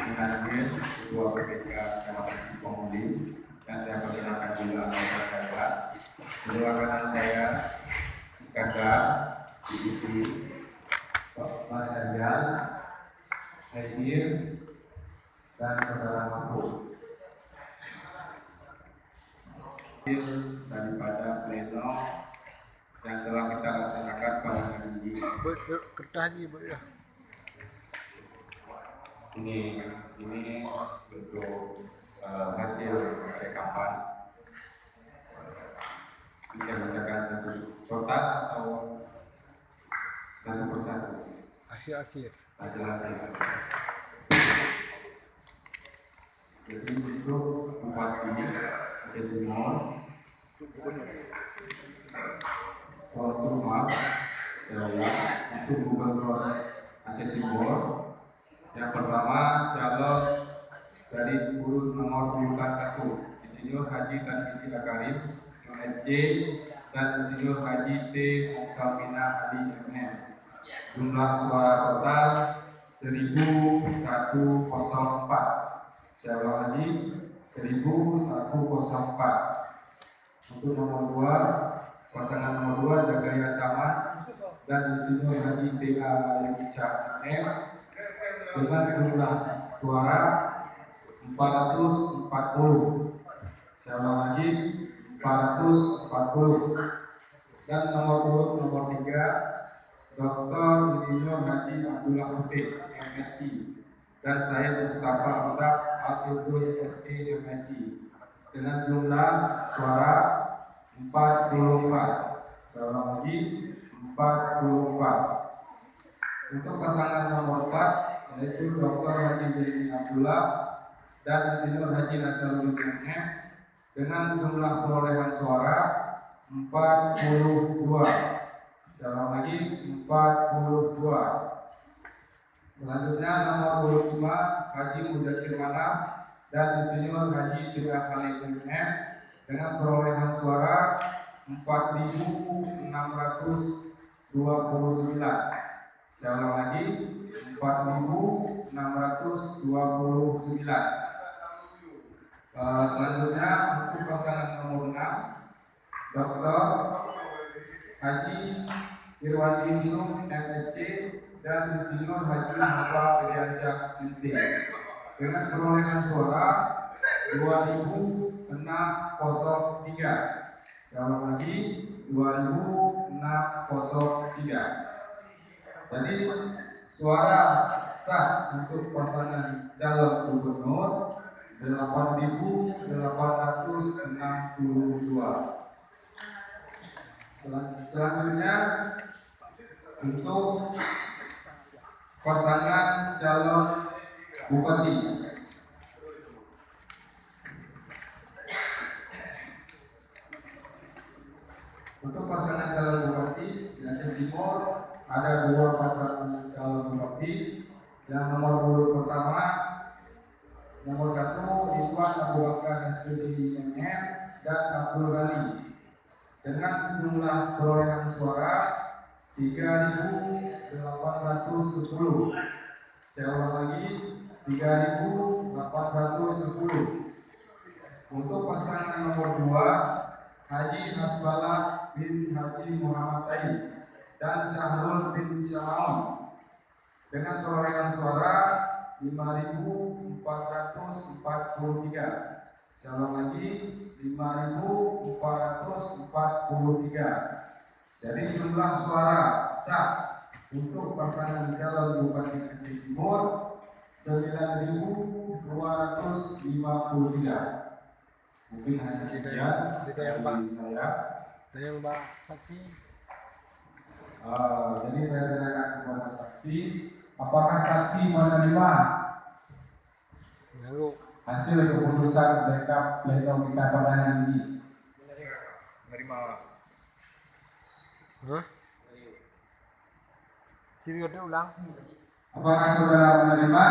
Hadir Ketua PPK Kecamatan Pemuli yang saya perkenalkan juga anggota saya. Kedua kanan saya Iskandar, divisi Pak Sajal, Hadir, dan saudara Mahfud. Daripada pleno yang telah kita laksanakan pada hari ini. Ini untuk hasil rekapan. Bisa bacakan satu total atau satu persatu? Hasil akhir. Jadi untuk Bupati Aceh Timur, Rumah untuk Gubernur Aceh Timur. Yang pertama calon dari urut nomor 1, Insinyur Haji Tan Sri Akarim, MSc, dan Insinyur Haji T. Muksamina Ali MM. Jumlah suara total 1104. Saya ulang lagi, 1104. Untuk nomor 2, pasangan nomor 2 Jagaya Saman dan Insinyur Haji T. Alica MM dengan jumlah suara 440. Saya ulang lagi, 440. Dan nomor 3 Dr. Insinyur Haji Abdullah Putih MSc dan saya Mustafa Asaf Al-Qudus SE MSc dengan jumlah suara 44. Saya ulang lagi, 44. Untuk pasangan nomor 4 yaitu Dr. Haji Zaini Abdullah dan Insinyur Haji Nasaruddin MM dengan jumlah perolehan suara 42. Saya ulang lagi, 42. Selanjutnya nomor 25 Haji Mudakir Manaf dan Insinyur Haji Tira Khalid MM dengan perolehan suara 4.629. Saya ulang lagi, 4.629. Selanjutnya untuk pasangan nomor 6 Dr. Haji Irwandi Yusuf MSc dan Insinyur Haji Muhammad Iriansyah MT dengan perolehan suara 2.603. Saya ulang lagi, 2.603. Jadi suara sah untuk pasangan calon gubernur 8.862. Selanjutnya untuk pasangan calon bupati. Untuk pasangan calon bupati di Aceh Timur ada 2 pasangan calon bupati. Yang nomor urut pertama nomor 1 Ridwan Abu Bakar SPDI MM dan Abdul Ghani dengan jumlah perolehan suara 3.810. Saya ulang lagi, 3.810. Untuk pasangan nomor 2 Haji Hasbalah bin Haji Muhammad Taib dan Syahrul bin Syamaun dengan perolehan suara 5.443. Saya ulang lagi, 5.443. Jadi jumlah suara sah untuk pasangan calon bupati Aceh Timur 9.253. Mungkin hanya sekian dari saya. Saya Mbak saksi. Jadi saya tanyakan kepada saksi, apakah saksi menerima hasil keputusan rekap pleno kita pada hari ini? Menerima. Hah? Sini ulang. Apakah saudara menerima?